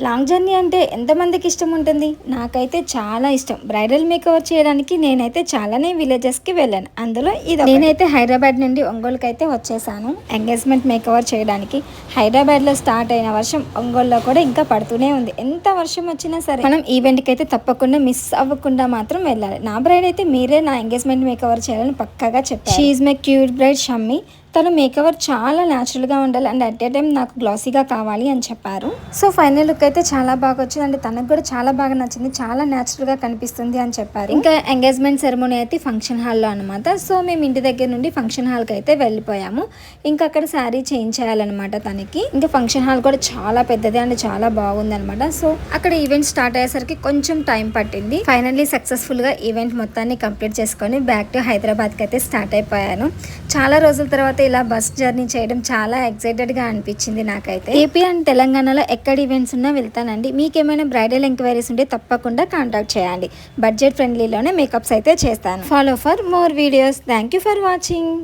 Long journey అంటే ఎంతమందికి ఇష్టం ఉంటుంది? నాకైతే చాలా ఇష్టం. బ్రైడల్ మేకఓవర్ చేయడానికి నేనైతే చాలానే విలేజెస్కి వెళ్ళాను. అందులో ఇది నేనైతే హైదరాబాద్ నుండి ఒంగోలుకి అయితే వచ్చేసాను ఎంగేజ్మెంట్ మేకఓవర్ చేయడానికి. హైదరాబాద్లో స్టార్ట్ అయిన వర్షం ఒంగోలులో కూడా ఇంకా పడుతూనే ఉంది. ఎంత వర్షం వచ్చినా సరే మనం ఈవెంట్కి అయితే తప్పకుండా మిస్ అవ్వకుండా మాత్రం వెళ్ళాలి. నా బ్రైడ్ అయితే మీరే నా ఎంగేజ్మెంట్ మేకఓవర్ చేయాలని పక్కాగా చెప్పారు. She is my cute braid Shammi. తన మేకఓవర్ చాలా న్యాచురల్గా ఉండాలి అండ్ అట్ ఏ టైం నాకు గ్లాసీగా కావాలి అని చెప్పారు. సో ఫైనల్ లుక్ అయితే చాలా బాగా వచ్చింది అండ్ తనకు కూడా చాలా బాగా నచ్చింది. చాలా న్యాచురల్గా కనిపిస్తుంది అని చెప్పారు. ఇంకా ఎంగేజ్మెంట్ సెరమోనీ అయితే ఫంక్షన్ హాల్లో అనమాట. సో మేము ఇంటి దగ్గర నుండి ఫంక్షన్ హాల్కి అయితే వెళ్ళిపోయాము. ఇంకా అక్కడ శారీ చేంజ్ చేయాలన్నమాట తనకి. ఇంకా ఫంక్షన్ హాల్ కూడా చాలా పెద్దది అండ్ చాలా బాగుంది అనమాట. సో అక్కడ ఈవెంట్ స్టార్ట్ అయ్యేసరికి కొంచెం టైం పట్టింది. ఫైనల్లీ సక్సెస్ఫుల్గా ఈవెంట్ మొత్తాన్ని కంప్లీట్ చేసుకొని బ్యాక్ టు హైదరాబాద్కి అయితే స్టార్ట్ అయిపోయాను. చాలా రోజుల తర్వాత ఇలా బస్ జర్నీ చేయడం చాలా ఎక్సైటెడ్గా అనిపించింది నాకైతే. ఏపీ అండ్ తెలంగాణలో ఎక్కడ ఈవెంట్స్ ఉన్నా వెళ్తానండి. మీకేమైనా బ్రైడల్ ఎంక్వైరీస్ ఉంటే తప్పకుండా కాంటాక్ట్ చేయండి. బడ్జెట్ ఫ్రెండ్లీలోనే మేకప్స్ అయితే చేస్తాను. Follow for more videos. Thank you for watching.